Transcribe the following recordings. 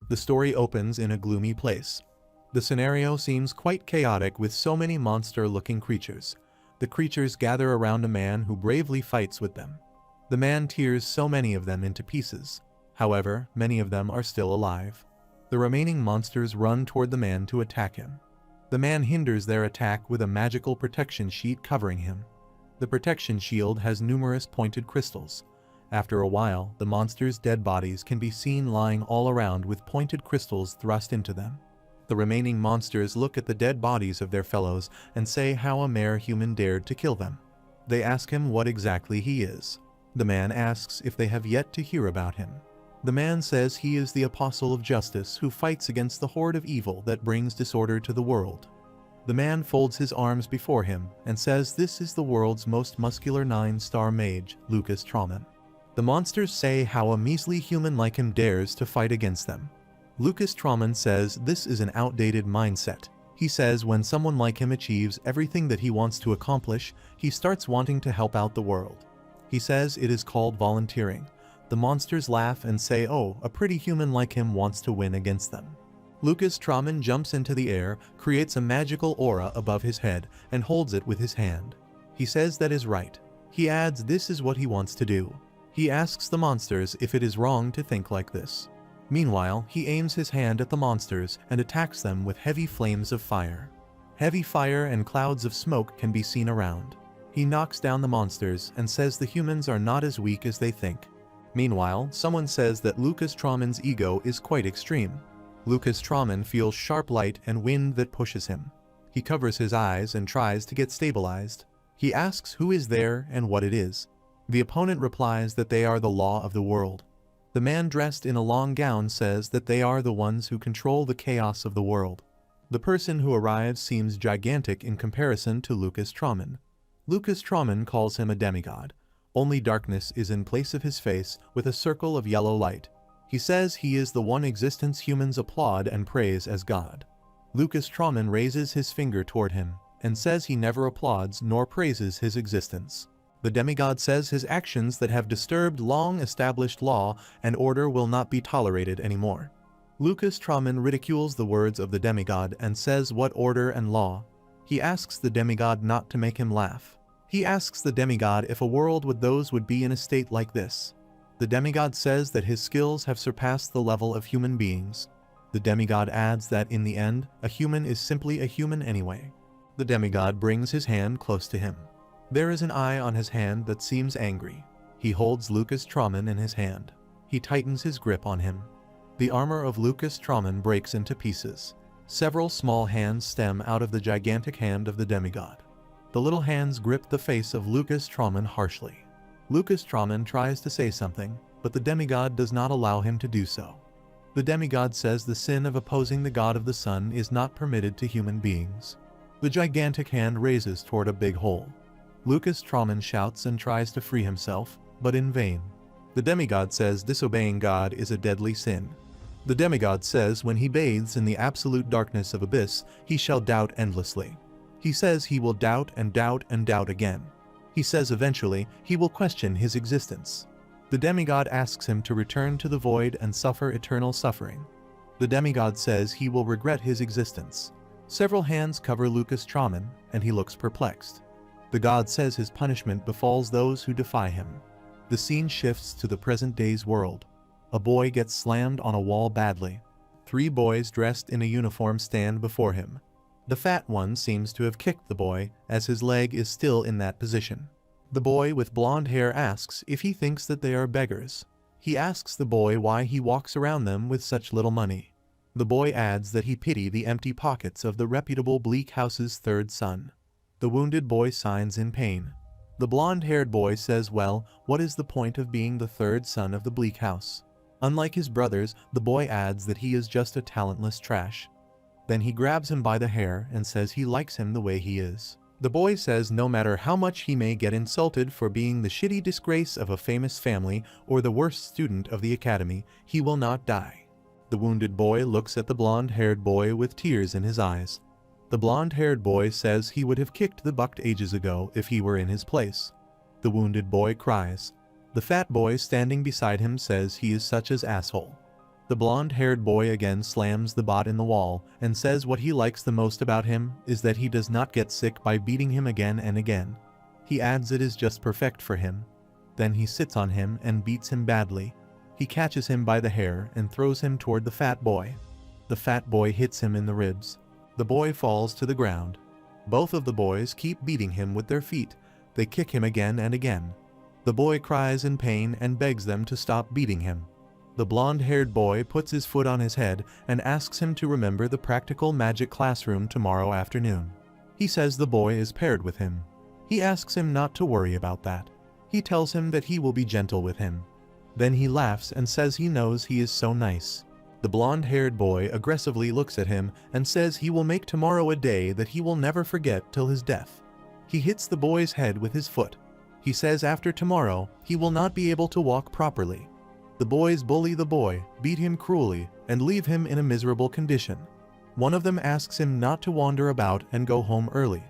The story opens in a gloomy place. The scenario seems quite chaotic with so many monster-looking creatures. The creatures gather around a man who bravely fights with them. The man tears so many of them into pieces. However, many of them are still alive. The remaining monsters run toward the man to attack him. The man hinders their attack with a magical protection sheet covering him. The protection shield has numerous pointed crystals. After a while, the monsters' dead bodies can be seen lying all around with pointed crystals thrust into them. The remaining monsters look at the dead bodies of their fellows and say how a mere human dared to kill them. They ask him what exactly he is. The man asks if they have yet to hear about him. The man says he is the apostle of justice who fights against the horde of evil that brings disorder to the world. The man folds his arms before him and says this is the world's most muscular 9-star mage, Lucas Trauman. The monsters say how a measly human like him dares to fight against them. Lucas Trauman says this is an outdated mindset. He says when someone like him achieves everything that he wants to accomplish, he starts wanting to help out the world. He says it is called volunteering. The monsters laugh and say, oh, a pretty human like him wants to win against them. Lucas Trauman jumps into the air, creates a magical aura above his head, and holds it with his hand. He says that is right. He adds this is what he wants to do. He asks the monsters if it is wrong to think like this. Meanwhile, he aims his hand at the monsters and attacks them with heavy flames of fire. Heavy fire and clouds of smoke can be seen around. He knocks down the monsters and says the humans are not as weak as they think. Meanwhile, someone says that Lucas Trauman's ego is quite extreme. Lucas Trauman feels sharp light and wind that pushes him. He covers his eyes and tries to get stabilized. He asks who is there and what it is. The opponent replies that they are the law of the world. The man dressed in a long gown says that they are the ones who control the chaos of the world. The person who arrives seems gigantic in comparison to Lucas Trauman. Lucas Trauman calls him a demigod. Only darkness is in place of his face with a circle of yellow light. He says he is the one existence humans applaud and praise as God. Lucas Trauman raises his finger toward him and says he never applauds nor praises his existence. The demigod says his actions that have disturbed long-established law and order will not be tolerated anymore. Lucas Trauman ridicules the words of the demigod and says what order and law. He asks the demigod not to make him laugh. He asks the demigod if a world with those would be in a state like this. The demigod says that his skills have surpassed the level of human beings. The demigod adds that in the end, a human is simply a human anyway. The demigod brings his hand close to him. There is an eye on his hand that seems angry. He holds Lucas Trauman in his hand. He tightens his grip on him. The armor of Lucas Trauman breaks into pieces. Several small hands stem out of the gigantic hand of the demigod. The little hands grip the face of Lucas Trauman harshly. Lucas Trauman tries to say something, but the demigod does not allow him to do so. The demigod says the sin of opposing the god of the sun is not permitted to human beings. The gigantic hand raises toward a big hole. Lucas Trauman shouts and tries to free himself, but in vain. The demigod says disobeying God is a deadly sin. The demigod says when he bathes in the absolute darkness of abyss, he shall doubt endlessly. He says he will doubt and doubt and doubt again. He says eventually he will question his existence. The demigod asks him to return to the void and suffer eternal suffering. The demigod says he will regret his existence. Several hands cover Lucas Trauman, and he looks perplexed. The god says his punishment befalls those who defy him. The scene shifts to the present day's world. A boy gets slammed on a wall badly. 3 boys dressed in a uniform stand before him. The fat one seems to have kicked the boy, as his leg is still in that position. The boy with blonde hair asks if he thinks that they are beggars. He asks the boy why he walks around them with such little money. The boy adds that he pity the empty pockets of the reputable Bleak House's 3rd son. The wounded boy signs in pain. The blonde-haired boy says, well, what is the point of being the 3rd son of the Bleak House? Unlike his brothers, the boy adds that he is just a talentless trash. Then he grabs him by the hair and says he likes him the way he is. The boy says no matter how much he may get insulted for being the shitty disgrace of a famous family or the worst student of the academy, he will not die. The wounded boy looks at the blonde-haired boy with tears in his eyes. The blonde-haired boy says he would have kicked the bucket ages ago if he were in his place. The wounded boy cries. The fat boy standing beside him says he is such an asshole. The blonde-haired boy again slams the bot in the wall and says what he likes the most about him is that he does not get sick by beating him again and again. He adds it is just perfect for him. Then he sits on him and beats him badly. He catches him by the hair and throws him toward the fat boy. The fat boy hits him in the ribs. The boy falls to the ground. Both of the boys keep beating him with their feet. They kick him again and again. The boy cries in pain and begs them to stop beating him. The blonde-haired boy puts his foot on his head and asks him to remember the practical magic classroom tomorrow afternoon. He says the boy is paired with him. He asks him not to worry about that. He tells him that he will be gentle with him. Then he laughs and says he knows he is so nice. The blonde-haired boy aggressively looks at him and says he will make tomorrow a day that he will never forget till his death. He hits the boy's head with his foot. He says after tomorrow he will not be able to walk properly. The boys bully the boy, beat him cruelly, and leave him in a miserable condition. One of them asks him not to wander about and go home early.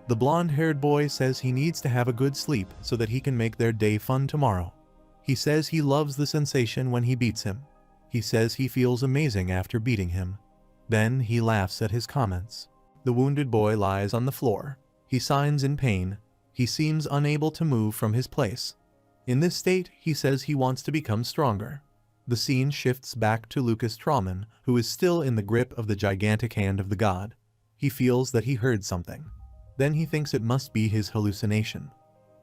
The blonde-haired boy says he needs to have a good sleep so that he can make their day fun tomorrow. He says he loves the sensation when he beats him. He says he feels amazing after beating him. Then he laughs at his comments. The wounded boy lies on the floor. He signs in pain. He seems unable to move from his place. In this state, he says he wants to become stronger. The scene shifts back to Lucas Trauman, who is still in the grip of the gigantic hand of the god. He feels that he heard something. Then he thinks it must be his hallucination.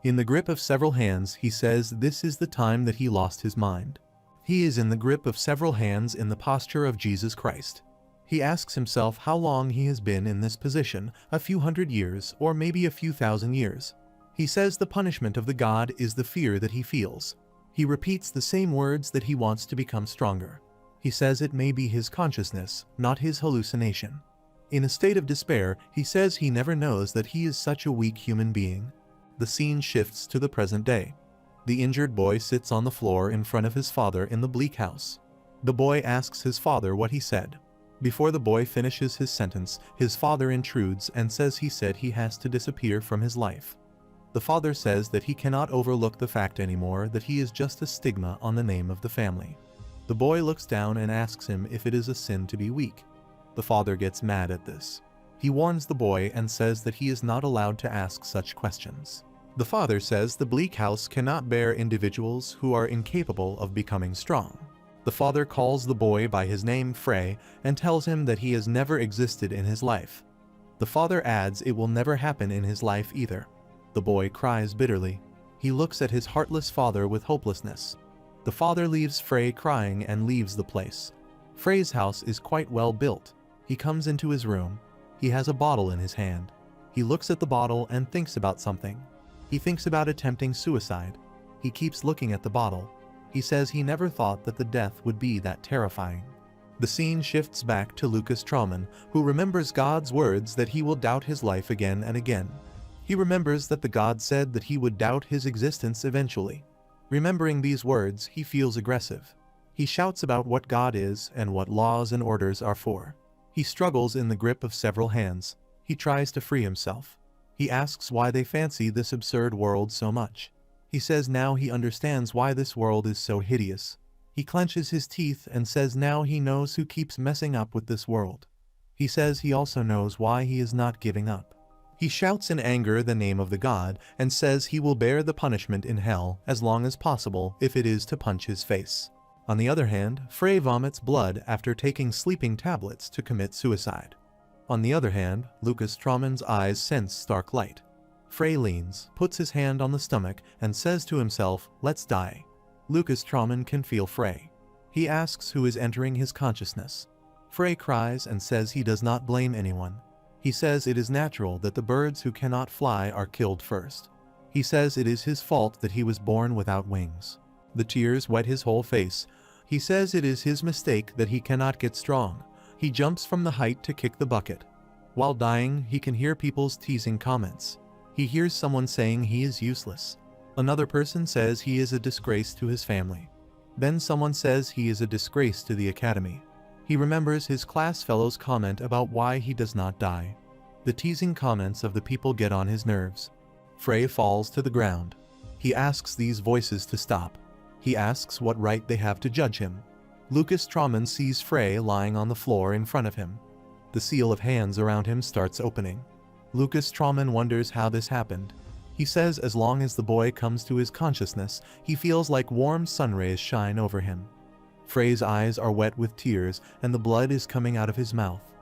In the grip of several hands, he says this is the time that he lost his mind. He is in the grip of several hands in the posture of Jesus Christ. He asks himself how long he has been in this position, a few hundred years or maybe a few thousand years. He says the punishment of the god is the fear that he feels. He repeats the same words that he wants to become stronger. He says it may be his consciousness, not his hallucination. In a state of despair, he says he never knows that he is such a weak human being. The scene shifts to the present day. The injured boy sits on the floor in front of his father in the bleak house. The boy asks his father what he said. Before the boy finishes his sentence, his father intrudes and says he said he has to disappear from his life. The father says that he cannot overlook the fact anymore that he is just a stigma on the name of the family. The boy looks down and asks him if it is a sin to be weak. The father gets mad at this. He warns the boy and says that he is not allowed to ask such questions. The father says the bleak house cannot bear individuals who are incapable of becoming strong. The father calls the boy by his name Frey and tells him that he has never existed in his life. The father adds it will never happen in his life either. The boy cries bitterly. He looks at his heartless father with hopelessness. The father leaves Frey crying and leaves the place. Frey's house is quite well built. He comes into his room. He has a bottle in his hand. He looks at the bottle and thinks about something. He thinks about attempting suicide. He keeps looking at the bottle. He says he never thought that the death would be that terrifying. The scene shifts back to Lucas Trauman, who remembers God's words that he will doubt his life again and again. He remembers that the god said that he would doubt his existence eventually. Remembering these words, he feels aggressive. He shouts about what God is and what laws and orders are for. He struggles in the grip of several hands. He tries to free himself. He asks why they fancy this absurd world so much. He says now he understands why this world is so hideous. He clenches his teeth and says now he knows who keeps messing up with this world. He says he also knows why he is not giving up. He shouts in anger the name of the god and says he will bear the punishment in hell as long as possible if it is to punch his face. On the other hand, Frey vomits blood after taking sleeping tablets to commit suicide. On the other hand, Lucas Trauman's eyes sense stark light. Frey leans, puts his hand on the stomach, and says to himself, "Let's die." Lucas Trauman can feel Frey. He asks who is entering his consciousness. Frey cries and says he does not blame anyone. He says it is natural that the birds who cannot fly are killed first. He says it is his fault that he was born without wings. The tears wet his whole face. He says it is his mistake that he cannot get strong. He jumps from the height to kick the bucket. While dying, he can hear people's teasing comments. He hears someone saying he is useless. Another person says he is a disgrace to his family. Then someone says he is a disgrace to the academy. He remembers his class fellow's comment about why he does not die. The teasing comments of the people get on his nerves. Frey falls to the ground. He asks these voices to stop. He asks what right they have to judge him. Lucas Trauman sees Frey lying on the floor in front of him. The seal of hands around him starts opening. Lucas Trauman wonders how this happened. He says as long as the boy comes to his consciousness, he feels like warm sun rays shine over him. Frey's eyes are wet with tears and the blood is coming out of his mouth.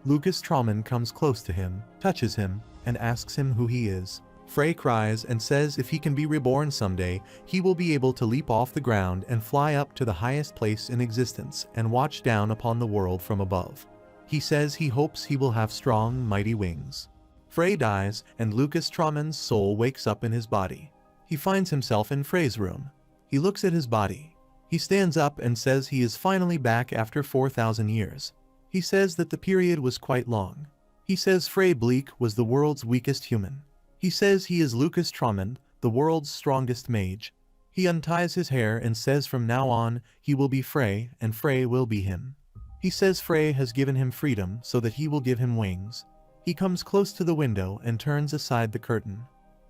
Lucas Trauman comes close to him, touches him, and asks him who he is. Frey cries and says if he can be reborn someday, he will be able to leap off the ground and fly up to the highest place in existence and watch down upon the world from above. He says he hopes he will have strong, mighty wings. Frey dies, and Lucas Trauman's soul wakes up in his body. He finds himself in Frey's room. He looks at his body. He stands up and says he is finally back after 4,000 years. He says that the period was quite long. He says Frey Blake was the world's weakest human. He says he is Lucas Trauman, the world's strongest mage. He unties his hair and says from now on, he will be Frey and Frey will be him. He says Frey has given him freedom so that he will give him wings. He comes close to the window and turns aside the curtain.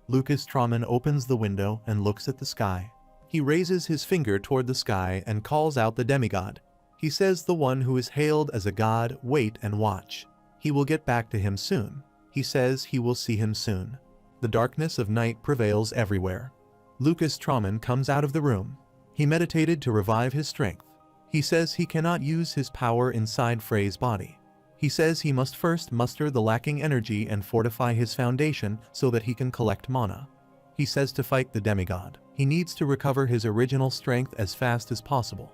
Lucas Trauman opens the window and looks at the sky. He raises his finger toward the sky and calls out the demigod. He says the one who is hailed as a god, wait and watch. He will get back to him soon. He says he will see him soon. The darkness of night prevails everywhere. Lucas Trauman comes out of the room. He meditated to revive his strength. He says he cannot use his power inside Frey's body. He says he must first muster the lacking energy and fortify his foundation so that he can collect mana. He says to fight the demigod, he needs to recover his original strength as fast as possible.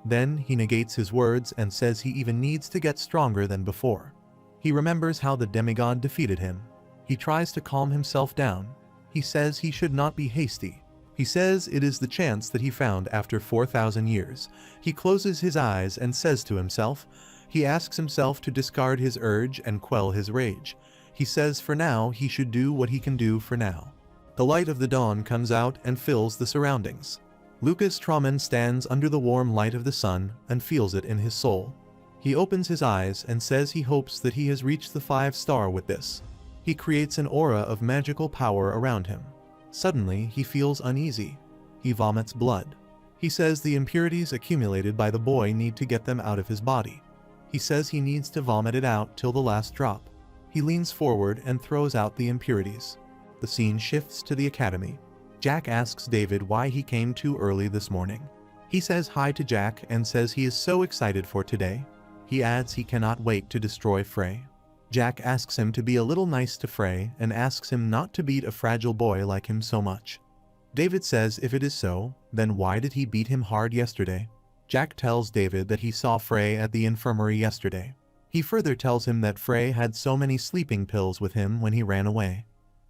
Then he negates his words and says he even needs to get stronger than before. He remembers how the demigod defeated him. He tries to calm himself down. He says he should not be hasty. He says it is the chance that he found after 4,000 years. He closes his eyes and says to himself, he asks himself to discard his urge and quell his rage. He says for now he should do what he can do for now. The light of the dawn comes out and fills the surroundings. Lucas Trauman stands under the warm light of the sun and feels it in his soul. He opens his eyes and says he hopes that he has reached the 5-star with this. He creates an aura of magical power around him. Suddenly, he feels uneasy. He vomits blood. He says the impurities accumulated by the boy need to get them out of his body. He says he needs to vomit it out till the last drop. He leans forward and throws out the impurities. The scene shifts to the academy. Jack asks David why he came too early this morning. He says hi to Jack and says he is so excited for today. He adds he cannot wait to destroy Frey. Jack asks him to be a little nice to Frey and asks him not to beat a fragile boy like him so much. David says if it is so, then why did he beat him hard yesterday? Jack tells David that he saw Frey at the infirmary yesterday. He further tells him that Frey had so many sleeping pills with him when he ran away.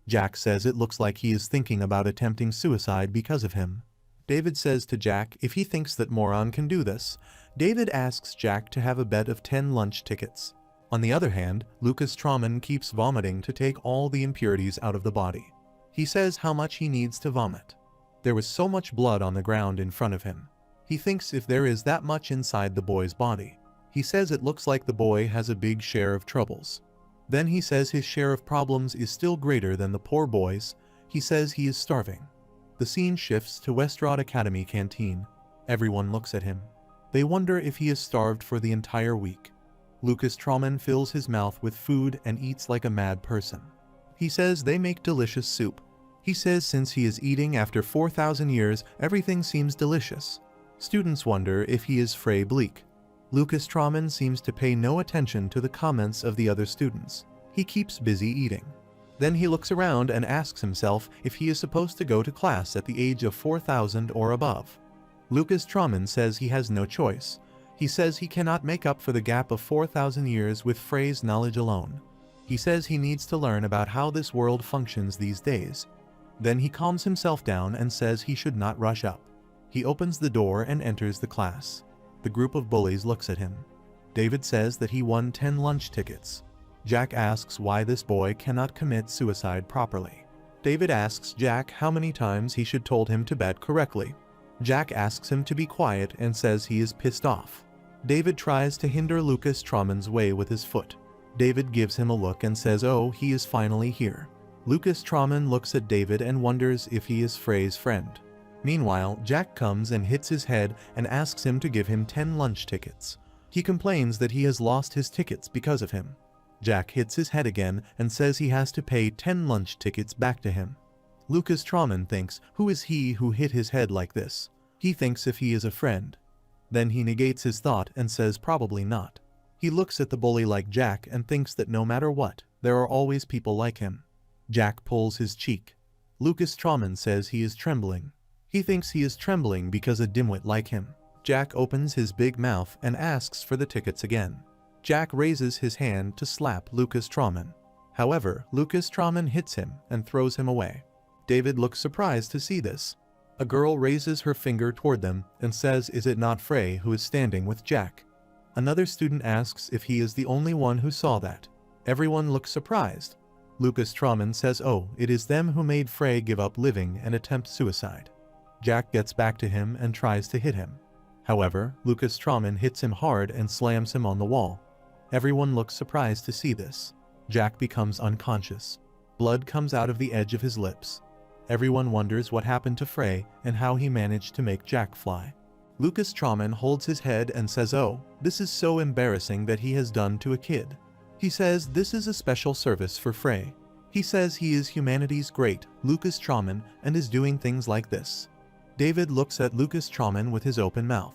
Jack says it looks like he is thinking about attempting suicide because of him. David says to Jack if he thinks that Moron can do this. David asks Jack to have a bet of 10 lunch tickets. On the other hand, Lucas Trauman keeps vomiting to take all the impurities out of the body. He says how much he needs to vomit. There was so much blood on the ground in front of him. He thinks if there is that much inside the boy's body. He says it looks like the boy has a big share of troubles. Then he says his share of problems is still greater than the poor boy's. He says he is starving. The scene shifts to Westrod Academy canteen. Everyone looks at him. They wonder if he is starved for the entire week. Lucas Trauman fills his mouth with food and eats like a mad person. He says they make delicious soup. He says since he is eating after 4,000 years, everything seems delicious. Students wonder if he is Frey Blake. Lucas Trauman seems to pay no attention to the comments of the other students. He keeps busy eating. Then he looks around and asks himself if he is supposed to go to class at the age of 4,000 or above. Lucas Trauman says he has no choice. He says he cannot make up for the gap of 4,000 years with Frey's knowledge alone. He says he needs to learn about how this world functions these days. Then he calms himself down and says he should not rush up. He opens the door and enters the class. The group of bullies looks at him. David says that he won 10 lunch tickets. Jack asks why this boy cannot commit suicide properly. David asks Jack how many times he should told him to bet correctly. Jack asks him to be quiet and says he is pissed off. David tries to hinder Lucas Trauman's way with his foot. David gives him a look and says, oh, he is finally here. Lucas Trauman looks at David and wonders if he is Frey's friend. Meanwhile, Jack comes and hits his head and asks him to give him 10 lunch tickets. He complains that he has lost his tickets because of him. Jack hits his head again and says he has to pay 10 lunch tickets back to him. Lucas Trauman thinks, who is he who hit his head like this? He thinks if he is a friend. Then he negates his thought and says probably not. He looks at the bully like Jack and thinks that no matter what, there are always people like him. Jack pulls his cheek. Lucas Trauman says he is trembling. He thinks he is trembling because a dimwit like him. Jack opens his big mouth and asks for the tickets again. Jack raises his hand to slap Lucas Trauman. However, Lucas Trauman hits him and throws him away. David looks surprised to see this. A girl raises her finger toward them and says, is it not Frey who is standing with Jack? Another student asks if he is the only one who saw that. Everyone looks surprised. Lucas Trauman says, oh, it is them who made Frey give up living and attempt suicide. Jack gets back to him and tries to hit him. However, Lucas Trauman hits him hard and slams him on the wall. Everyone looks surprised to see this. Jack becomes unconscious. Blood comes out of the edge of his lips. Everyone wonders what happened to Frey and how he managed to make Jack fly. Lucas Trauman holds his head and says, oh, this is so embarrassing that he has done to a kid. He says this is a special service for Frey. He says he is humanity's great Lucas Trauman and is doing things like this. David looks at Lucas Trauman with his open mouth.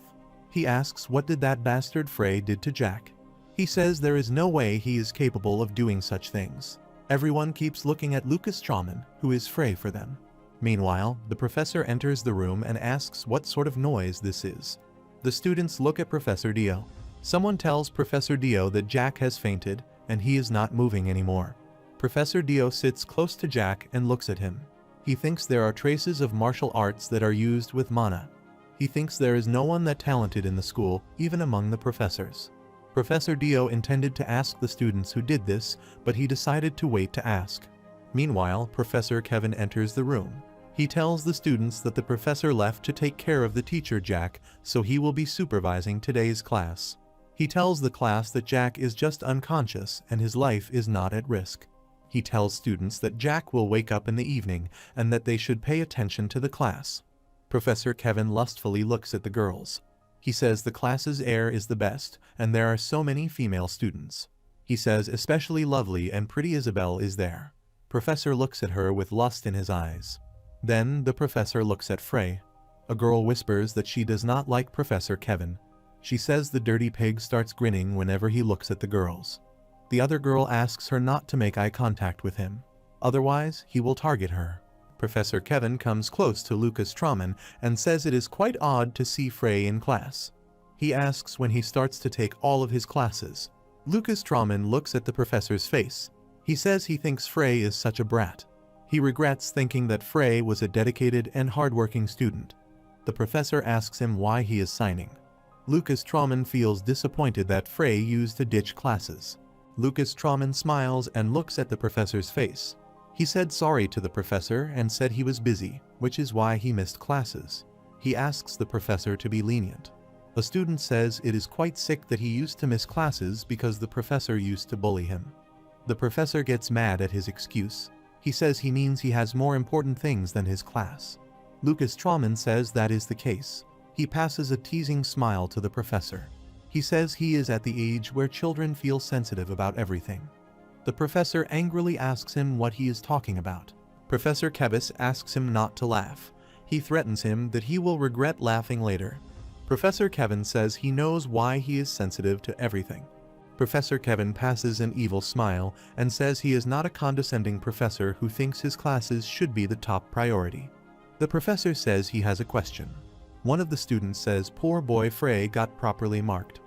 He asks what did that bastard Frey did to Jack. He says there is no way he is capable of doing such things. Everyone keeps looking at Lucas Trauman, who is Frey for them. Meanwhile, the professor enters the room and asks what sort of noise this is. The students look at Professor Dio. Someone tells Professor Dio that Jack has fainted and he is not moving anymore. Professor Dio sits close to Jack and looks at him. He thinks there are traces of martial arts that are used with mana. He thinks there is no one that talented in the school, even among the professors. Professor Dio intended to ask the students who did this, but he decided to wait to ask. Meanwhile, Professor Kevin enters the room. He tells the students that the professor left to take care of the teacher Jack, so he will be supervising today's class. He tells the class that Jack is just unconscious and his life is not at risk. He tells students that Jack will wake up in the evening and that they should pay attention to the class. Professor Kevin lustfully looks at the girls. He says the class's air is the best, and there are so many female students. He says especially lovely and pretty Isabel is there. Professor looks at her with lust in his eyes. Then the professor looks at Frey. A girl whispers that she does not like Professor Kevin. She says the dirty pig starts grinning whenever he looks at the girls. The other girl asks her not to make eye contact with him. Otherwise, he will target her. Professor Kevin comes close to Lucas Trauman and says it is quite odd to see Frey in class. He asks when he starts to take all of his classes. Lucas Trauman looks at the professor's face. He says he thinks Frey is such a brat. He regrets thinking that Frey was a dedicated and hardworking student. The professor asks him why he is signing. Lucas Trauman feels disappointed that Frey used to ditch classes. Lucas Trauman smiles and looks at the professor's face. He said sorry to the professor and said he was busy, which is why he missed classes. He asks the professor to be lenient. A student says it is quite sick that he used to miss classes because the professor used to bully him. The professor gets mad at his excuse. He says he means he has more important things than his class. Lucas Trauman says that is the case. He passes a teasing smile to the professor. He says he is at the age where children feel sensitive about everything. The professor angrily asks him what he is talking about. Professor Kebis asks him not to laugh. He threatens him that he will regret laughing later. Professor Kevin says he knows why he is sensitive to everything. Professor Kevin passes an evil smile and says he is not a condescending professor who thinks his classes should be the top priority. The professor says he has a question. One of the students says poor boy Frey got properly marked.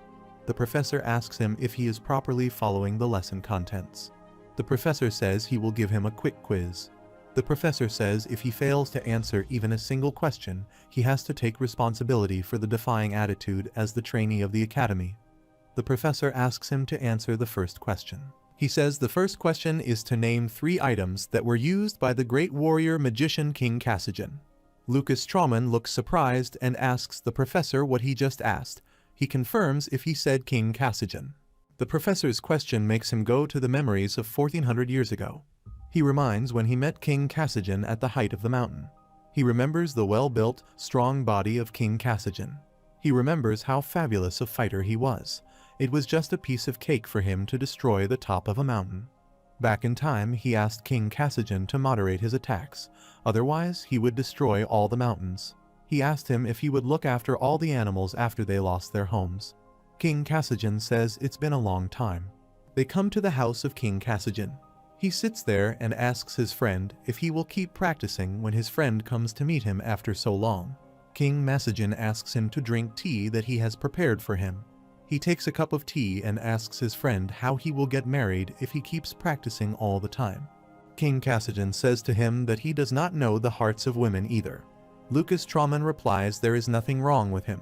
The professor asks him if he is properly following the lesson contents. The professor says he will give him a quick quiz. The professor says if he fails to answer even a single question, he has to take responsibility for the defying attitude as the trainee of the academy. The professor asks him to answer the first question. He says the first question is to name 3 items that were used by the great warrior magician King Cassijan. Lucas Trauman looks surprised and asks the professor what he just asked. He confirms if he said King Cassijan. The professor's question makes him go to the memories of 1400 years ago. He reminds when he met King Cassijan at the height of the mountain. He remembers the well-built, strong body of King Kassajan. He remembers how fabulous a fighter he was. It was just a piece of cake for him to destroy the top of a mountain. Back in time, he asked King Kassajan to moderate his attacks, otherwise he would destroy all the mountains. He asked him if he would look after all the animals after they lost their homes. King Kassajan says it's been a long time. They come to the house of King Kassajan. He sits there and asks his friend if he will keep practicing when his friend comes to meet him after so long. King Kassajan asks him to drink tea that he has prepared for him. He takes a cup of tea and asks his friend how he will get married if he keeps practicing all the time. King Kassajan says to him that he does not know the hearts of women either. Lucas Trauman replies there is nothing wrong with him.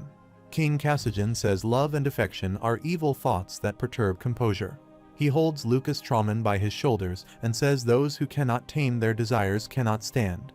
King Kassajan says love and affection are evil thoughts that perturb composure. He holds Lucas Trauman by his shoulders and says those who cannot tame their desires cannot stand.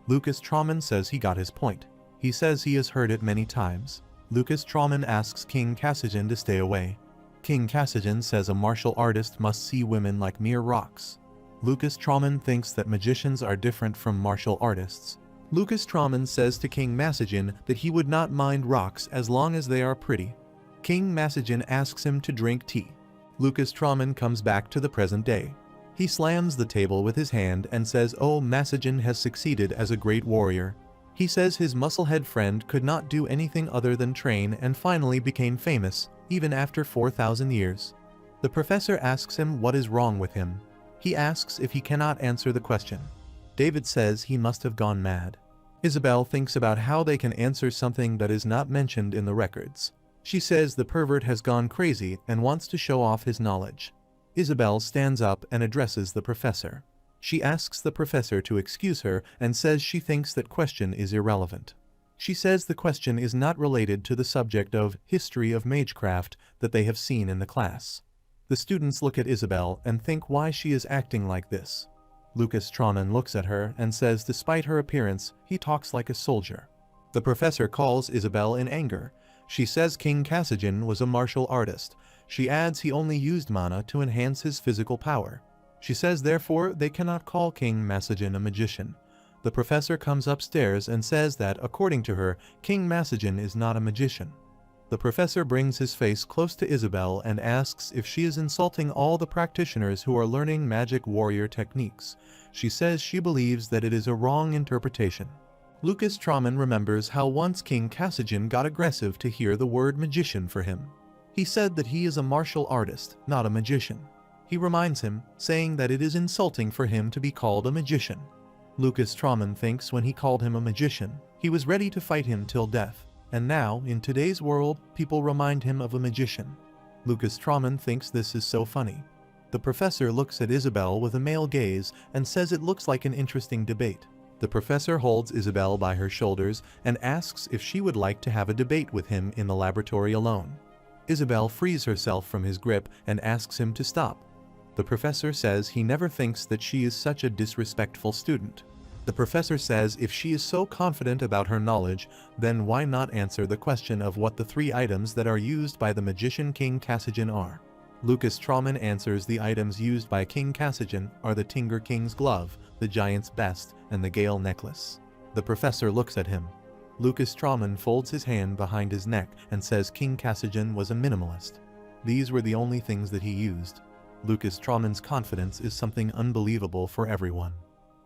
Lucas Trauman says he got his point. He says he has heard it many times. Lucas Trauman asks King Kassajan to stay away. King Kassajan says a martial artist must see women like mere rocks. Lucas Trauman thinks that magicians are different from martial artists. Lucas Trauman says to King Kassajan that he would not mind rocks as long as they are pretty. King Kassajan asks him to drink tea. Lucas Trauman comes back to the present day. He slams the table with his hand and says, "Oh, Kassajan has succeeded as a great warrior." He says his musclehead friend could not do anything other than train and finally became famous, even after 4,000 years. The professor asks him what is wrong with him. He asks if he cannot answer the question. David says he must have gone mad. Isabel thinks about how they can answer something that is not mentioned in the records. She says the pervert has gone crazy and wants to show off his knowledge. Isabel stands up and addresses the professor. She asks the professor to excuse her and says she thinks that question is irrelevant. She says the question is not related to the subject of history of magecraft that they have seen in the class. The students look at Isabel and think why she is acting like this. Lucas Trauman looks at her and says despite her appearance, he talks like a soldier. The professor calls Isabel in anger. She says King Kassajan was a martial artist. She adds he only used mana to enhance his physical power. She says therefore they cannot call King Kassajan a magician. The professor comes upstairs and says that according to her, King Kassajan is not a magician. The professor brings his face close to Isabel and asks if she is insulting all the practitioners who are learning magic warrior techniques. She says she believes that it is a wrong interpretation. Lucas Trauman remembers how once King Kassajan got aggressive to hear the word magician for him. He said that he is a martial artist, not a magician. He reminds him, saying that it is insulting for him to be called a magician. Lucas Trauman thinks when he called him a magician, he was ready to fight him till death. And now, in today's world, people remind him of a magician. Lucas Trauman thinks this is so funny. The professor looks at Isabel with a male gaze and says it looks like an interesting debate. The professor holds Isabel by her shoulders and asks if she would like to have a debate with him in the laboratory alone. Isabel frees herself from his grip and asks him to stop. The professor says he never thinks that she is such a disrespectful student. The professor says if she is so confident about her knowledge, then why not answer the question of what the 3 items that are used by the magician King Kassajan are. Lucas Trauman answers the items used by King Kassajan are the Tinger King's glove, the giant's best, and the Gale necklace. The professor looks at him. Lucas Trauman folds his hand behind his neck and says King Kassajan was a minimalist. These were the only things that he used. Lucas Trauman's confidence is something unbelievable for everyone.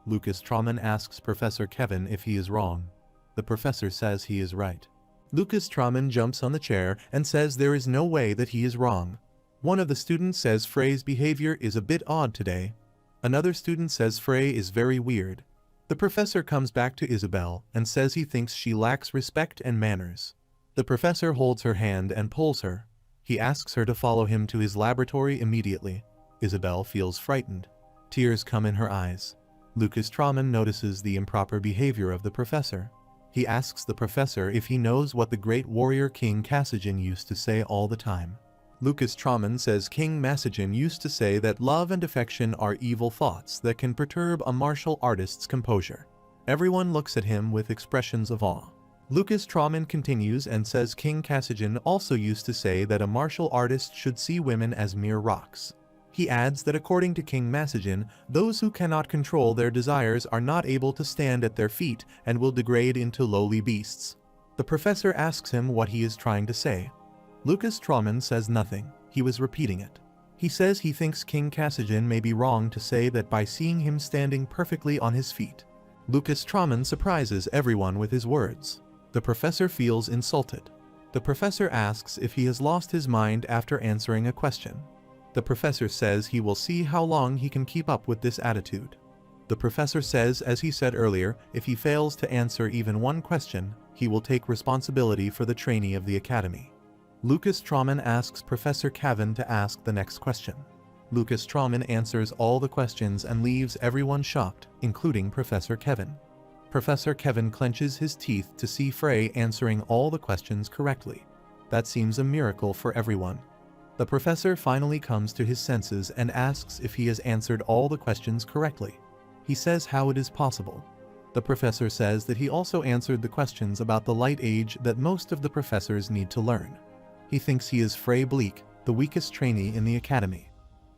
Lucas Trauman asks Professor Kevin if he is wrong. The professor says he is right. Lucas Trauman jumps on the chair and says there is no way that he is wrong. One of the students says Frey's behavior is a bit odd today. Another student says Frey is very weird. The professor comes back to Isabel and says he thinks she lacks respect and manners. The professor holds her hand and pulls her. He asks her to follow him to his laboratory immediately. Isabel feels frightened. Tears come in her eyes. Lucas Trauman notices the improper behavior of the professor. He asks the professor if he knows what the great warrior King Kassajan used to say all the time. Lucas Trauman says King Kassajan used to say that love and affection are evil thoughts that can perturb a martial artist's composure. Everyone looks at him with expressions of awe. Lucas Trauman continues and says King Kassajan also used to say that a martial artist should see women as mere rocks. He adds that according to King Masajin, those who cannot control their desires are not able to stand at their feet and will degrade into lowly beasts. The professor asks him what he is trying to say. Lucas Trauman says nothing, he was repeating it. He says he thinks King Kasajin may be wrong to say that by seeing him standing perfectly on his feet. Lucas Trauman surprises everyone with his words. The professor feels insulted. The professor asks if he has lost his mind after answering a question. The professor says he will see how long he can keep up with this attitude. The professor says, as he said earlier, if he fails to answer even one question, he will take responsibility for the trainee of the academy. Lucas Trauman asks Professor Kevin to ask the next question. Lucas Trauman answers all the questions and leaves everyone shocked, including Professor Kevin. Professor Kevin clenches his teeth to see Frey answering all the questions correctly. That seems a miracle for everyone. The professor finally comes to his senses and asks if he has answered all the questions correctly. He says how it is possible. The professor says that he also answered the questions about the light age that most of the professors need to learn. He thinks he is Frey Blake, the weakest trainee in the academy.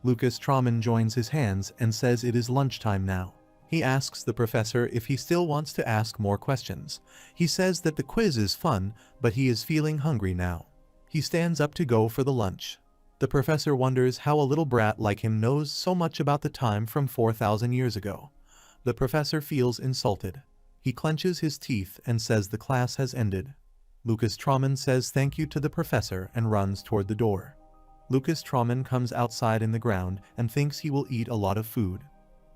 Lucas Trauman joins his hands and says it is lunchtime now. He asks the professor if he still wants to ask more questions. He says that the quiz is fun, but he is feeling hungry now. He stands up to go for the lunch. The professor wonders how a little brat like him knows so much about the time from 4,000 years ago. The professor feels insulted. He clenches his teeth and says the class has ended. Lucas Trauman says thank you to the professor and runs toward the door. Lucas Trauman comes outside in the ground and thinks he will eat a lot of food.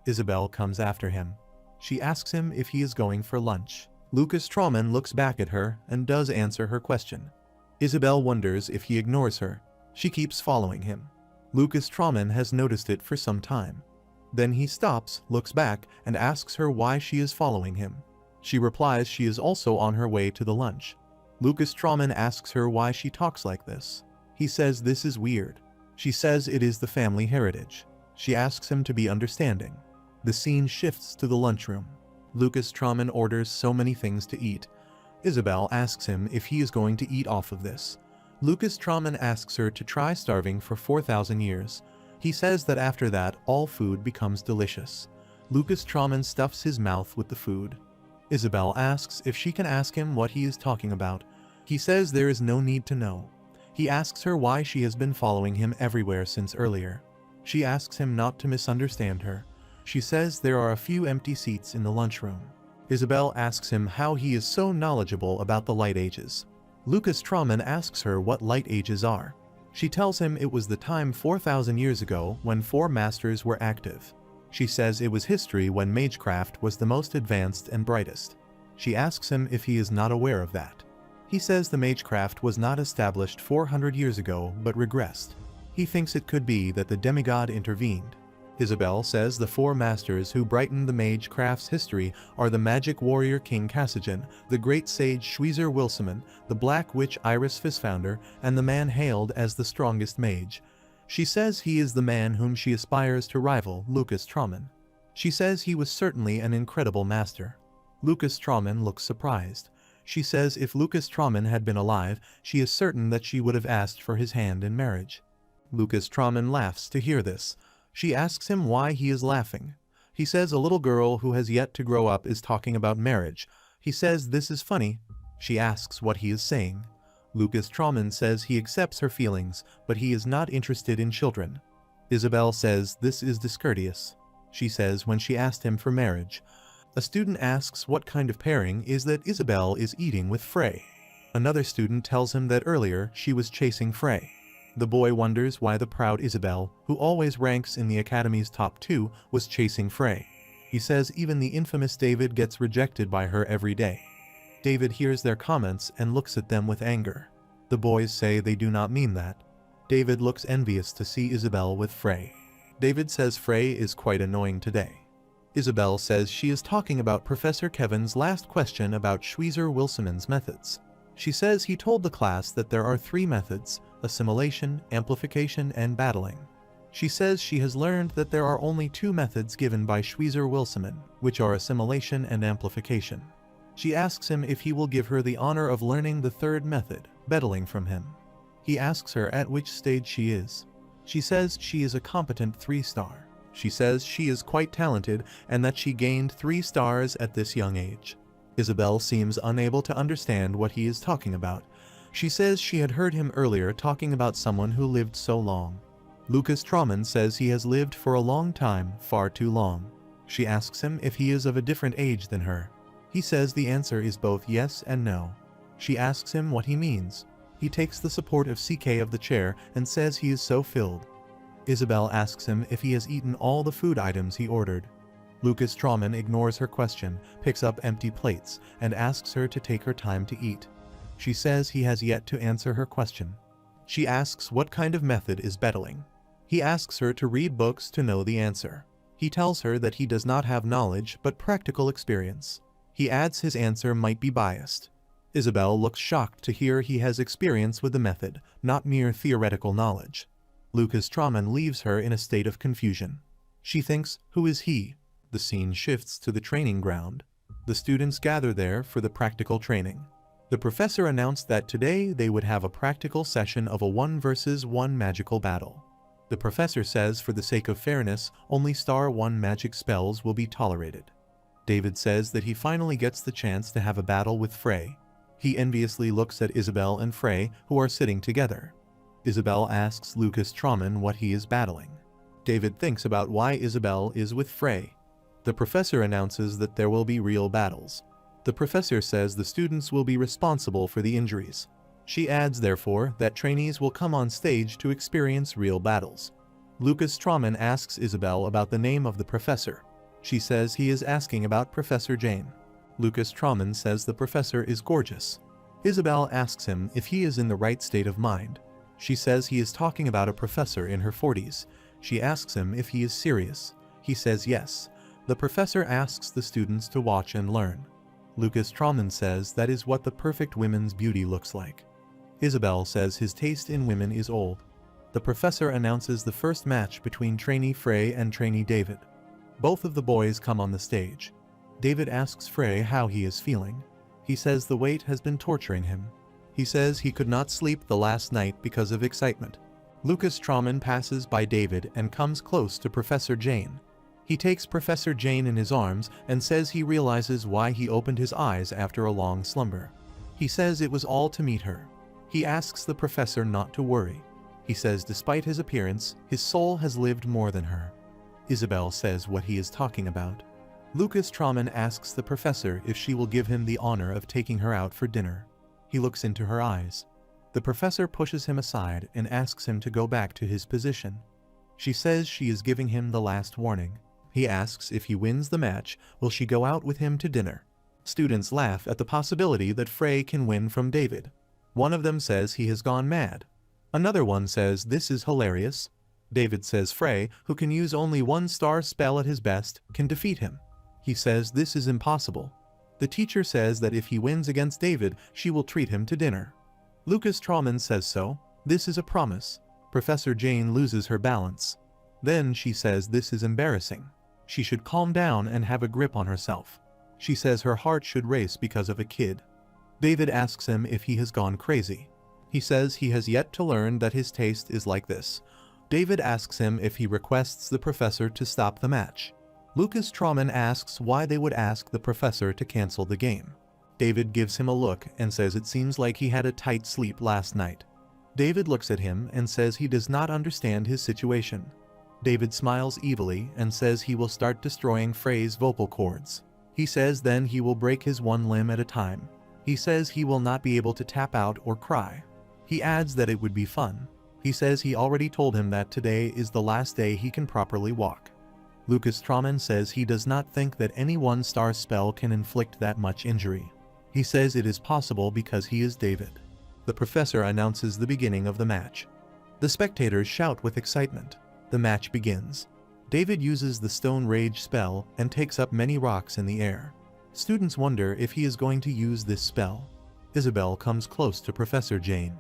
Isabel comes after him. She asks him if he is going for lunch. Lucas Trauman looks back at her and does answer her question. Isabel wonders if he ignores her. She keeps following him. Lucas Trauman has noticed it for some time. Then he stops, looks back, and asks her why she is following him. She replies she is also on her way to the lunch. Lucas Trauman asks her why she talks like this. He says this is weird. She says it is the family heritage. She asks him to be understanding. The scene shifts to the lunchroom. Lucas Trauman orders so many things to eat. Isabel asks him if he is going to eat off of this. Lucas Trauman asks her to try starving for 4,000 years. He says that after that, all food becomes delicious. Lucas Trauman stuffs his mouth with the food. Isabel asks if she can ask him what he is talking about. He says there is no need to know. He asks her why she has been following him everywhere since earlier. She asks him not to misunderstand her. She says there are a few empty seats in the lunchroom. Isabel asks him how he is so knowledgeable about the light ages. Lucas Trauman asks her what light ages are. She tells him it was the time 4,000 years ago when 4 masters were active. She says it was history when magecraft was the most advanced and brightest. She asks him if he is not aware of that. He says the magecraft was not established 400 years ago but regressed. He thinks it could be that the demigod intervened. Isabel says the 4 masters who brightened the magecraft's history are the magic warrior King Kasajin, the great sage Schweizer Wilseman, the black witch Iris Fisfounder, and the man hailed as the strongest mage. She says he is the man whom she aspires to rival, Lucas Trauman. She says he was certainly an incredible master. Lucas Trauman looks surprised. She says if Lucas Trauman had been alive, she is certain that she would have asked for his hand in marriage. Lucas Trauman laughs to hear this. She asks him why he is laughing. He says a little girl who has yet to grow up is talking about marriage. He says this is funny. She asks what he is saying. Lucas Trauman says he accepts her feelings, but he is not interested in children. Isabel says this is discourteous. She says when she asked him for marriage. A student asks what kind of pairing is that Isabel is eating with Frey. Another student tells him that earlier she was chasing Frey. The boy wonders why the proud Isabel, who always ranks in the academy's top 2, was chasing Frey. He says even the infamous David gets rejected by her every day. David hears their comments and looks at them with anger. The boys say they do not mean that. David looks envious to see Isabel with Frey. David says Frey is quite annoying today. Isabel says she is talking about Professor Kevin's last question about Schweizer Wilseman's methods. She says he told the class that there are 3 methods: assimilation, amplification, and battling. She says she has learned that there are only 2 methods given by Schweizer Wilseman, which are assimilation and amplification. She asks him if he will give her the honor of learning the 3rd method, battling, from him. He asks her at which stage she is. She says she is a competent 3-star. She says she is quite talented and that she gained 3 stars at this young age. Isabel seems unable to understand what he is talking about. She says she had heard him earlier talking about someone who lived so long. Lucas Trauman says he has lived for a long time, far too long. She asks him if he is of a different age than her. He says the answer is both yes and no. She asks him what he means. He takes the support of CK of the chair and says he is so filled. Isabel asks him if he has eaten all the food items he ordered. Lucas Trauman ignores her question, picks up empty plates, and asks her to take her time to eat. She says he has yet to answer her question. She asks what kind of method is bettling. He asks her to read books to know the answer. He tells her that he does not have knowledge but practical experience. He adds his answer might be biased. Isabel looks shocked to hear he has experience with the method, not mere theoretical knowledge. Lucas Trauman leaves her in a state of confusion. She thinks, who is he? The scene shifts to the training ground. The students gather there for the practical training. The professor announced that today they would have a practical session of a 1 versus 1 magical battle. The professor says for the sake of fairness, only star 1 magic spells will be tolerated. David says that he finally gets the chance to have a battle with Frey. He enviously looks at Isabel and Frey, who are sitting together. Isabel asks Lucas Trauman what he is battling. David thinks about why Isabel is with Frey. The professor announces that there will be real battles. The professor says the students will be responsible for the injuries. She adds, therefore, that trainees will come on stage to experience real battles. Lucas Trauman asks Isabel about the name of the professor. She says he is asking about Professor Jane. Lucas Trauman says the professor is gorgeous. Isabel asks him if he is in the right state of mind. She says he is talking about a professor in her 40s. She asks him if he is serious. He says yes. The professor asks the students to watch and learn. Lucas Trauman says that is what the perfect women's beauty looks like. Isabel says his taste in women is old. The professor announces the first match between trainee Frey and trainee David. Both of the boys come on the stage. David asks Frey how he is feeling. He says the weight has been torturing him. He says he could not sleep the last night because of excitement. Lucas Trauman passes by David and comes close to Professor Jane. He takes Professor Jane in his arms and says he realizes why he opened his eyes after a long slumber. He says it was all to meet her. He asks the professor not to worry. He says despite his appearance, his soul has lived more than her. Isabel says what he is talking about. Lucas Trauman asks the professor if she will give him the honor of taking her out for dinner. He looks into her eyes. The professor pushes him aside and asks him to go back to his position. She says she is giving him the last warning. He asks if he wins the match, will she go out with him to dinner? Students laugh at the possibility that Frey can win from David. One of them says he has gone mad. Another one says this is hilarious. David says Frey, who can use only 1-star spell at his best, can defeat him. He says this is impossible. The teacher says that if he wins against David, she will treat him to dinner. Lucas Trauman says so. This is a promise. Professor Jane loses her balance. Then she says this is embarrassing. She should calm down and have a grip on herself. She says her heart should race because of a kid. David asks him if he has gone crazy. He says he has yet to learn that his taste is like this. David asks him if he requests the professor to stop the match. Lucas Trauman asks why they would ask the professor to cancel the game. David gives him a look and says it seems like he had a tight sleep last night. David looks at him and says he does not understand his situation. David smiles evilly and says he will start destroying Frey's vocal cords. He says then he will break his one limb at a time. He says he will not be able to tap out or cry. He adds that it would be fun. He says he already told him that today is the last day he can properly walk. Lucas Trauman says he does not think that any 1-star spell can inflict that much injury. He says it is possible because he is David. The professor announces the beginning of the match. The spectators shout with excitement. The match begins. David uses the Stone Rage spell and takes up many rocks in the air. Students wonder if he is going to use this spell. Isabel comes close to Professor Jane.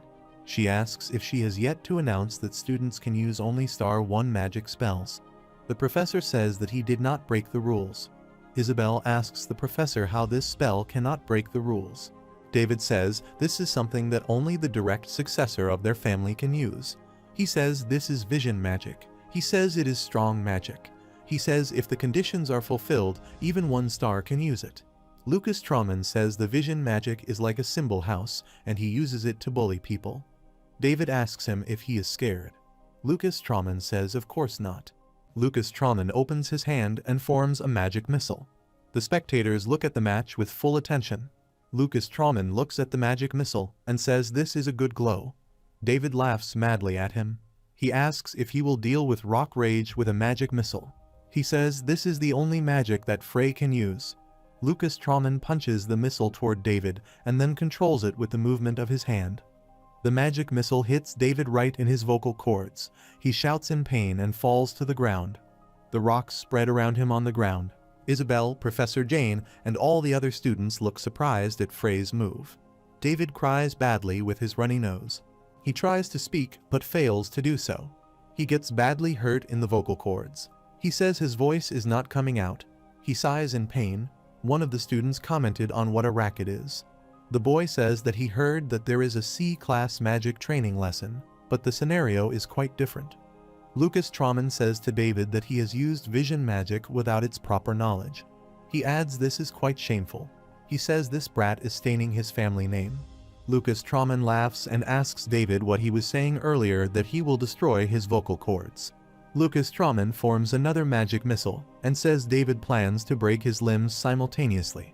She asks if she has yet to announce that students can use only star 1 magic spells. The professor says that he did not break the rules. Isabel asks the professor how this spell cannot break the rules. David says this is something that only the direct successor of their family can use. He says this is vision magic. He says it is strong magic. He says if the conditions are fulfilled, even one star can use it. Lucas Trauman says the vision magic is like a symbol house, and he uses it to bully people. David asks him if he is scared. Lucas Trauman says of course not. Lucas Trauman opens his hand and forms a magic missile. The spectators look at the match with full attention. Lucas Trauman looks at the magic missile and says this is a good glow. David laughs madly at him. He asks if he will deal with rock rage with a magic missile. He says this is the only magic that Frey can use. Lucas Trauman punches the missile toward David and then controls it with the movement of his hand. The magic missile hits David right in his vocal cords. He shouts in pain and falls to the ground. The rocks spread around him on the ground. Isabel, Professor Jane, and all the other students look surprised at Frey's move. David cries badly with his runny nose. He tries to speak but fails to do so. He gets badly hurt in the vocal cords. He says his voice is not coming out. He sighs in pain. One of the students commented on what a racket is. The boy says that he heard that there is a C-class magic training lesson, but the scenario is quite different. Lucas Trauman says to David that he has used vision magic without its proper knowledge. He adds this is quite shameful. He says this brat is staining his family name. Lucas Trauman laughs and asks David what he was saying earlier, that he will destroy his vocal cords. Lucas Trauman forms another magic missile and says David plans to break his limbs simultaneously.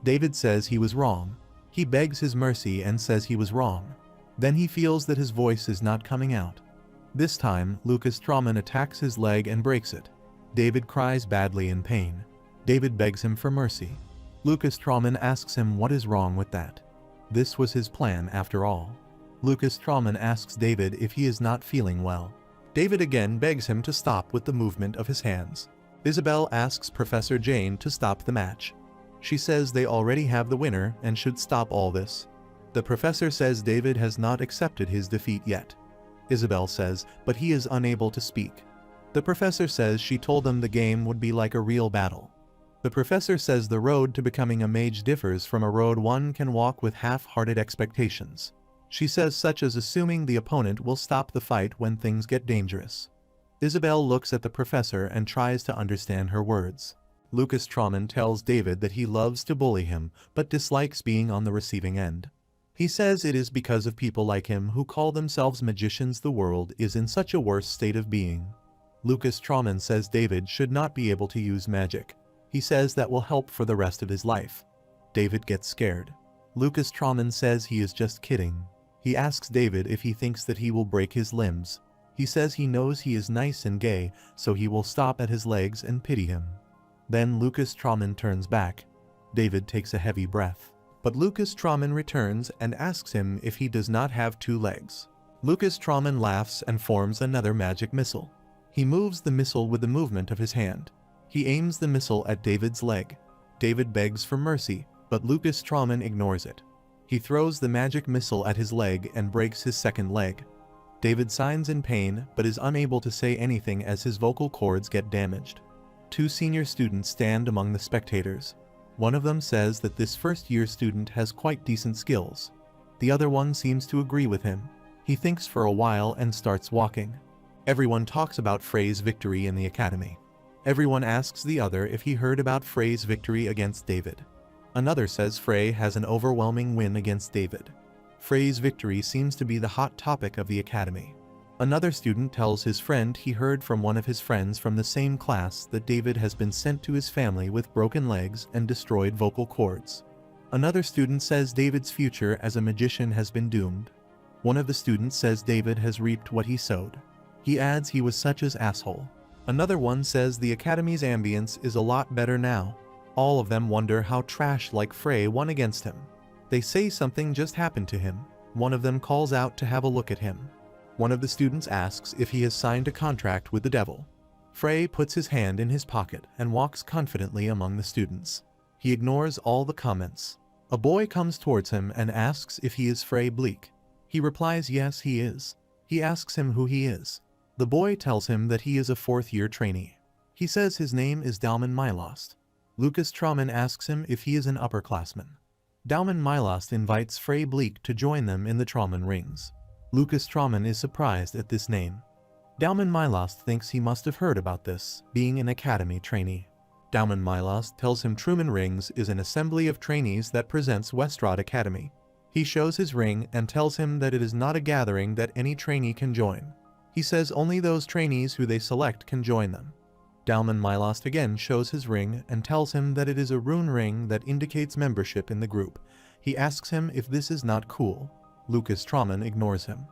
David says he was wrong. He begs his mercy and says he was wrong. Then he feels that his voice is not coming out. This time, Lucas Trauman attacks his leg and breaks it. David cries badly in pain. David begs him for mercy. Lucas Trauman asks him what is wrong with that. This was his plan after all. Lucas Trauman asks David if he is not feeling well. David again begs him to stop with the movement of his hands. Isabel asks Professor Jane to stop the match. She says they already have the winner and should stop all this. The professor says David has not accepted his defeat yet. Isabel says, but he is unable to speak. The professor says she told them the game would be like a real battle. The professor says the road to becoming a mage differs from a road one can walk with half-hearted expectations. She says such as assuming the opponent will stop the fight when things get dangerous. Isabel looks at the professor and tries to understand her words. Lucas Trauman tells David that he loves to bully him, but dislikes being on the receiving end. He says it is because of people like him who call themselves magicians the world is in such a worse state of being. Lucas Trauman says David should not be able to use magic. He says that will help for the rest of his life. David gets scared. Lucas Trauman says he is just kidding. He asks David if he thinks that he will break his limbs. He says he knows he is nice and gay, so he will stop at his legs and pity him. Then Lucas Trauman turns back. David takes a heavy breath. But Lucas Trauman returns and asks him if he does not have 2 legs. Lucas Trauman laughs and forms another magic missile. He moves the missile with the movement of his hand. He aims the missile at David's leg. David begs for mercy, but Lucas Trauman ignores it. He throws the magic missile at his leg and breaks his second leg. David signs in pain but is unable to say anything as his vocal cords get damaged. 2 senior students stand among the spectators. One of them says that this first-year student has quite decent skills. The other one seems to agree with him. He thinks for a while and starts walking. Everyone talks about Frey's victory in the academy. Everyone asks the other if he heard about Frey's victory against David. Another says Frey has an overwhelming win against David. Frey's victory seems to be the hot topic of the academy. Another student tells his friend he heard from one of his friends from the same class that David has been sent to his family with broken legs and destroyed vocal cords. Another student says David's future as a magician has been doomed. One of the students says David has reaped what he sowed. He adds he was such an asshole. Another one says the academy's ambience is a lot better now. All of them wonder how trash like Frey won against him. They say something just happened to him. One of them calls out to have a look at him. One of the students asks if he has signed a contract with the devil. Frey puts his hand in his pocket and walks confidently among the students. He ignores all the comments. A boy comes towards him and asks if he is Frey Blake. He replies yes he is. He asks him who he is. The boy tells him that he is a 4th-year trainee. He says his name is Dalman Mylost. Lucas Trauman asks him if he is an upperclassman. Dalman Mylost invites Frey Blake to join them in the Trauman rings. Lucas Trauman is surprised at this name. Dauman Mylost thinks he must have heard about this, being an academy trainee. Dauman Mylost tells him Truman Rings is an assembly of trainees that presents Westrod Academy. He shows his ring and tells him that it is not a gathering that any trainee can join. He says only those trainees who they select can join them. Dauman Mylost again shows his ring and tells him that it is a rune ring that indicates membership in the group. He asks him if this is not cool. Lucas Trauman ignores him.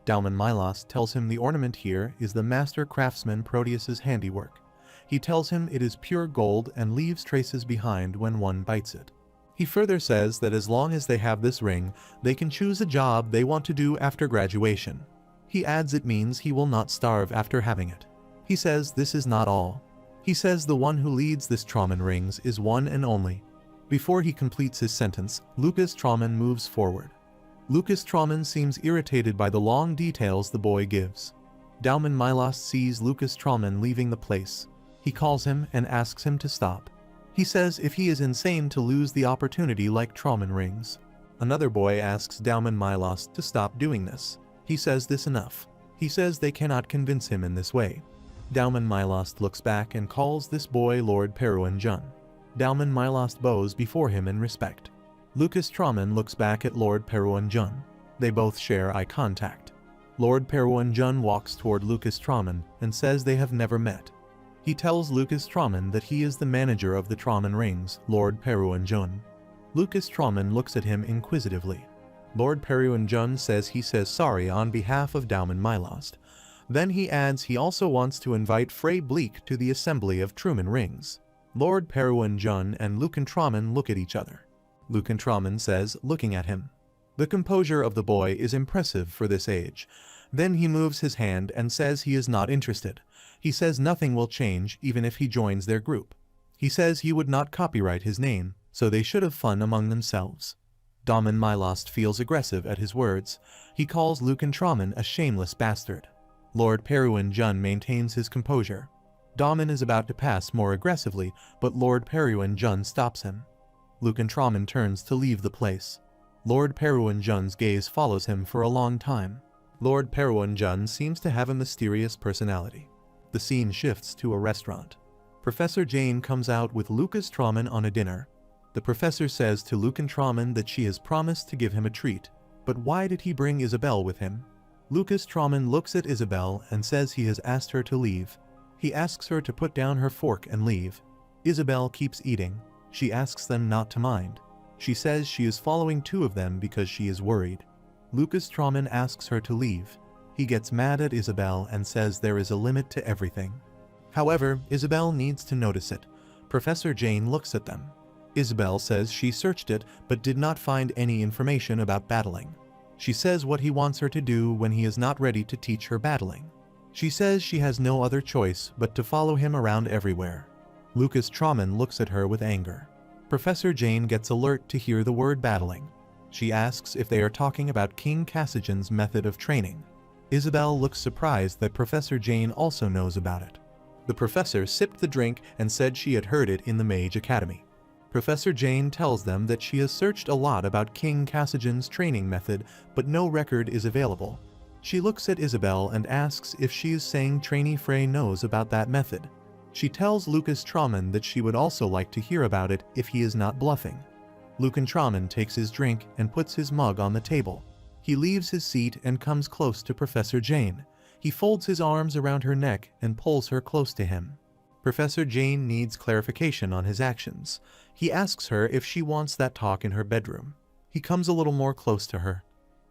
Dauman Mylost tells him the ornament here is the master craftsman Proteus's handiwork. He tells him it is pure gold and leaves traces behind when one bites it. He further says that as long as they have this ring, they can choose a job they want to do after graduation. He adds it means he will not starve after having it. He says this is not all. He says the one who leads this Trauman Rings is one and only. Before he completes his sentence, Lucas Trauman moves forward. Lucas Trauman seems irritated by the long details the boy gives. Dauman Mylost sees Lucas Trauman leaving the place. He calls him and asks him to stop. He says if he is insane to lose the opportunity like Trauman Rings. Another boy asks Dauman Mylost to stop doing this. He says this enough. He says they cannot convince him in this way. Dauman Mylost looks back and calls this boy Lord Peruan Jun. Dauman Mylost bows before him in respect. Lucas Trauman looks back at Lord Peruan Jun. They both share eye contact. Lord Peruan Jun walks toward Lucas Trauman and says they have never met. He tells Lucas Trauman that he is the manager of the Trauman Rings, Lord Peruan Jun. Lucas Trauman looks at him inquisitively. Lord Peruan Jun says he says sorry on behalf of Dauman Mylost. Then he adds he also wants to invite Frey Blake to the assembly of Truman Rings. Lord Peruan Jun and Lucan Trauman look at each other. Lucan Trauman says, looking at him. The composure of the boy is impressive for this age. Then he moves his hand and says he is not interested. He says nothing will change even if he joins their group. He says he would not copyright his name, so they should have fun among themselves. Dauman Mylost feels aggressive at his words. He calls Lucan Trauman a shameless bastard. Lord Peruan Jun maintains his composure. Dauman is about to pass more aggressively, but Lord Peruan Jun stops him. Lucan Trauman turns to leave the place. Lord Peruan Jun's gaze follows him for a long time. Lord Peruan Jun seems to have a mysterious personality. The scene shifts to a restaurant. Professor Jane comes out with Lucas Trauman on a dinner. The professor says to Lucan Trauman that she has promised to give him a treat. But why did he bring Isabel with him? Lucas Trauman looks at Isabel and says he has asked her to leave. He asks her to put down her fork and leave. Isabel keeps eating. She asks them not to mind. She says she is following two of them because she is worried. Lucas Trauman asks her to leave. He gets mad at Isabel and says there is a limit to everything. However, Isabel needs to notice it. Professor Jane looks at them. Isabel says she searched it but did not find any information about battling. She says what he wants her to do when he is not ready to teach her battling. She says she has no other choice but to follow him around everywhere. Lucas Trauman looks at her with anger. Professor Jane gets alert to hear the word battling. She asks if they are talking about King Cassigen's method of training. Isabel looks surprised that Professor Jane also knows about it. The professor sipped the drink and said she had heard it in the Mage Academy. Professor Jane tells them that she has searched a lot about King Cassigen's training method, but no record is available. She looks at Isabel and asks if she is saying trainee Frey knows about that method. She tells Lucas Trauman that she would also like to hear about it if he is not bluffing. Lucan Trauman takes his drink and puts his mug on the table. He leaves his seat and comes close to Professor Jane. He folds his arms around her neck and pulls her close to him. Professor Jane needs clarification on his actions. He asks her if she wants that talk in her bedroom. He comes a little more close to her.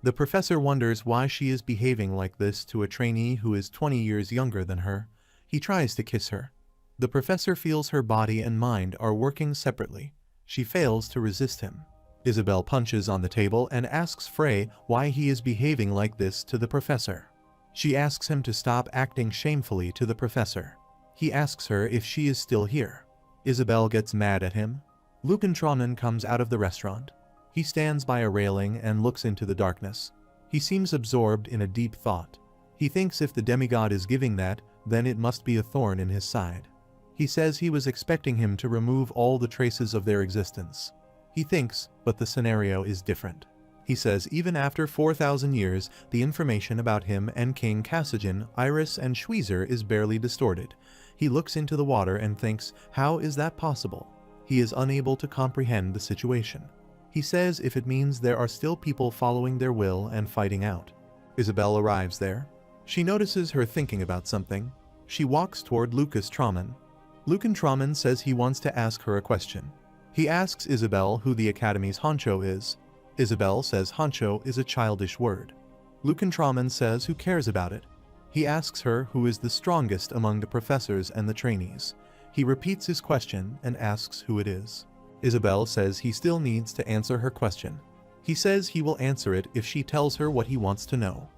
The professor wonders why she is behaving like this to a trainee who is 20 years younger than her. He tries to kiss her. The professor feels her body and mind are working separately. She fails to resist him. Isabel punches on the table and asks Frey why he is behaving like this to the professor. She asks him to stop acting shamefully to the professor. He asks her if she is still here. Isabel gets mad at him. Lucan Trauman comes out of the restaurant. He stands by a railing and looks into the darkness. He seems absorbed in a deep thought. He thinks if the demigod is giving that, then it must be a thorn in his side. He says he was expecting him to remove all the traces of their existence. He thinks, but the scenario is different. He says even after 4,000 years, the information about him and King Cassigen, Iris, and Schweizer is barely distorted. He looks into the water and thinks, how is that possible? He is unable to comprehend the situation. He says if it means there are still people following their will and fighting out. Isabel arrives there. She notices her thinking about something. She walks toward Lucas Trauman. Lucan Trauman says he wants to ask her a question. He asks Isabel who the Academy's honcho is. Isabel says honcho is a childish word. Lucan Trauman says who cares about it. He asks her who is the strongest among the professors and the trainees. He repeats his question and asks who it is. Isabel says he still needs to answer her question. He says he will answer it if she tells her what he wants to know.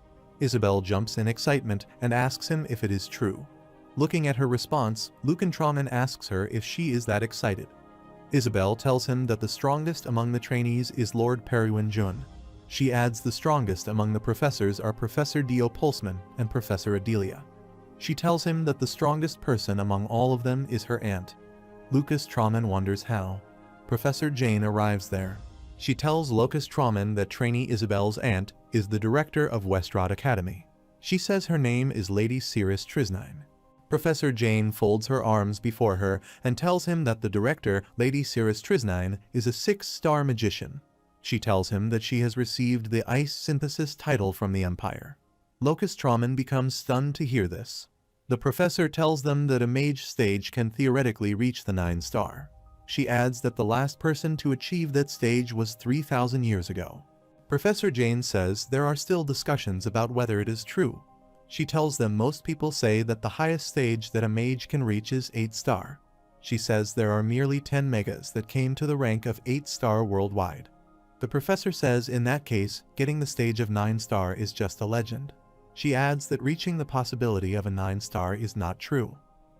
Isabel jumps in excitement and asks him if it is true. Looking at her response, Lucan Trauman asks her if she is that excited. Isabel tells him that the strongest among the trainees is Lord Peruin Jun. She adds the strongest among the professors are Professor Dio Pulsman and Professor Adelia. She tells him that the strongest person among all of them is her aunt. Lucas Trauman wonders how. Professor Jane arrives there. She tells Lucas Trauman that trainee Isabel's aunt is the director of Westrod Academy. She says her name is Lady Cirrus Trisnine. Professor Jane folds her arms before her and tells him that the director, Lady Cirrus Trisnine, is a 6-star magician. She tells him that she has received the Ice Synthesis title from the Empire. Lucas Trauman becomes stunned to hear this. The professor tells them that a mage stage can theoretically reach the 9-star. She adds that the last person to achieve that stage was 3,000 years ago. Professor Jane says there are still discussions about whether it is true. She tells them most people say that the highest stage that a mage can reach is 8-star. She says there are merely 10 megas that came to the rank of 8-star worldwide. The professor says in that case, getting the stage of 9-star is just a legend. She adds that reaching the possibility of a 9-star is not true.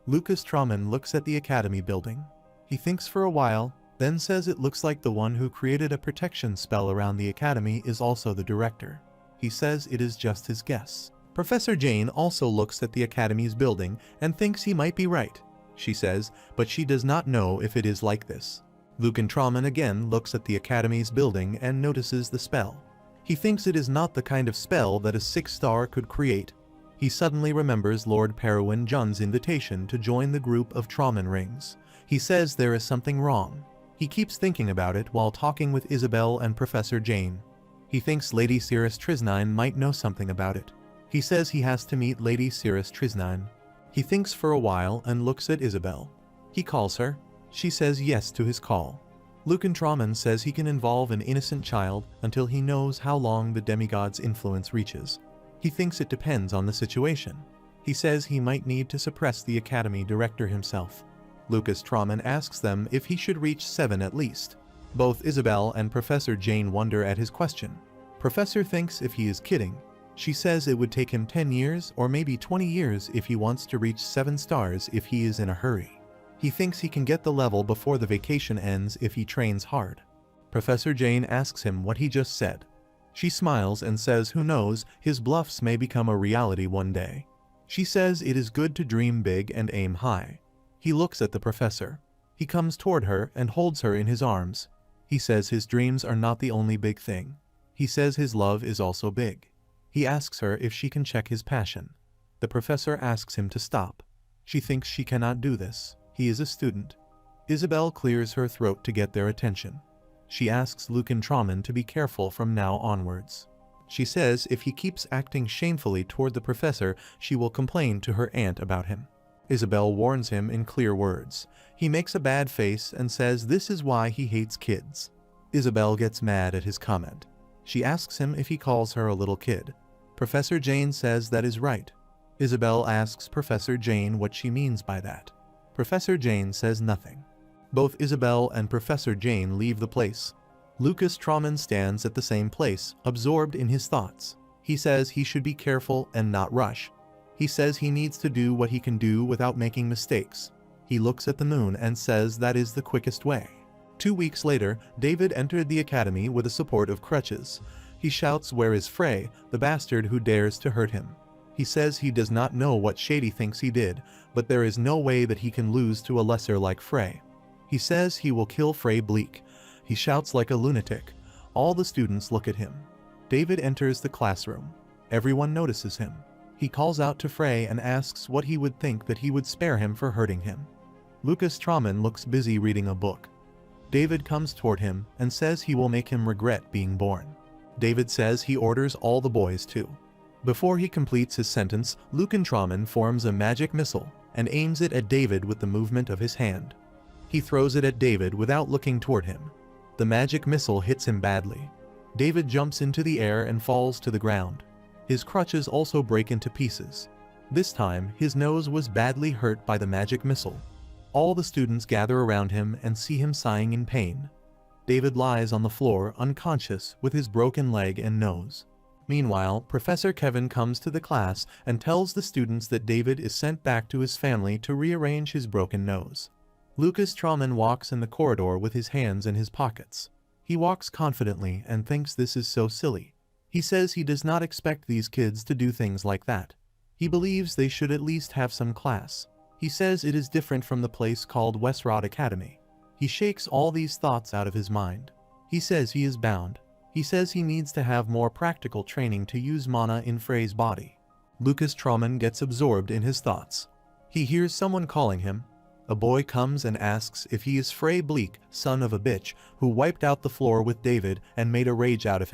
Lucas Trauman looks at the academy building. He thinks for a while, then says it looks like the one who created a protection spell around the academy is also the director. He says it is just his guess. Professor Jane also looks at the academy's building and thinks he might be right. She says, but she does not know if it is like this. Lucan Trauman again looks at the academy's building and notices the spell. He thinks it is not the kind of spell that a 6-star could create. He suddenly remembers Lord Peruin Jun's invitation to join the group of Trauman rings. He says there is something wrong. He keeps thinking about it while talking with Isabel and Professor Jane. He thinks Lady Cirrus Trisnine might know something about it. He says he has to meet Lady Cirrus Trisnine. He thinks for a while and looks at Isabel. He calls her. She says yes to his call. Lucan Trauman says he can involve an innocent child until he knows how long the demigod's influence reaches. He thinks it depends on the situation. He says he might need to suppress the academy director himself. Lucas Trauman asks them if he should reach 7 at least. Both Isabel and Professor Jane wonder at his question. Professor thinks if he is kidding. She says it would take him 10 years or maybe 20 years if he wants to reach 7 stars if he is in a hurry. He thinks he can get the level before the vacation ends if he trains hard. Professor Jane asks him what he just said. She smiles and says who knows, his bluffs may become a reality one day. She says it is good to dream big and aim high. He looks at the professor. He comes toward her and holds her in his arms. He says his dreams are not the only big thing. He says his love is also big. He asks her if she can check his passion. The professor asks him to stop. She thinks she cannot do this. He is a student. Isabel clears her throat to get their attention. She asks Lucan Trauman to be careful from now onwards. She says if he keeps acting shamefully toward the professor, she will complain to her aunt about him. Isabel warns him in clear words. He makes a bad face and says this is why he hates kids. Isabel gets mad at his comment. She asks him if he calls her a little kid. Professor Jane says that is right. Isabel asks Professor Jane what she means by that. Professor Jane says nothing. Both Isabel and Professor Jane leave the place. Lucas Trauman stands at the same place, absorbed in his thoughts. He says he should be careful and not rush. He says he needs to do what he can do without making mistakes. He looks at the moon and says that is the quickest way. 2 weeks later, David entered the academy with the support of crutches. He shouts, "Where is Frey, the bastard who dares to hurt him?" He says he does not know what Shady thinks he did, but there is no way that he can lose to a lesser like Frey. He says he will kill Frey Blake. He shouts like a lunatic, All the students look at him. David enters the classroom. Everyone notices him. He calls out to Frey and asks what he would think that he would spare him for hurting him. Lucas Trauman looks busy reading a book. David comes toward him and says he will make him regret being born. David says he orders all the boys to. Before he completes his sentence, Lucan Trauman forms a magic missile and aims it at David with the movement of his hand. He throws it at David without looking toward him. The magic missile hits him badly. David jumps into the air and falls to the ground. His crutches also break into pieces. This time, his nose was badly hurt by the magic missile. All the students gather around him and see him sighing in pain. David lies on the floor unconscious with his broken leg and nose. Meanwhile, Professor Kevin comes to the class and tells the students that David is sent back to his family to rearrange his broken nose. Lucas Trauman walks in the corridor with his hands in his pockets. He walks confidently and thinks this is so silly. He says he does not expect these kids to do things like that. He believes they should at least have some class. He says it is different from the place called Westrod Academy. He shakes all these thoughts out of his mind. He says he is bound. He says he needs to have more practical training to use mana in Frey's body. Lucas Trauman gets absorbed in his thoughts. He hears someone calling him. A boy comes and asks if he is Frey Blake, son of a bitch, who wiped out the floor with David and made a rage out of him.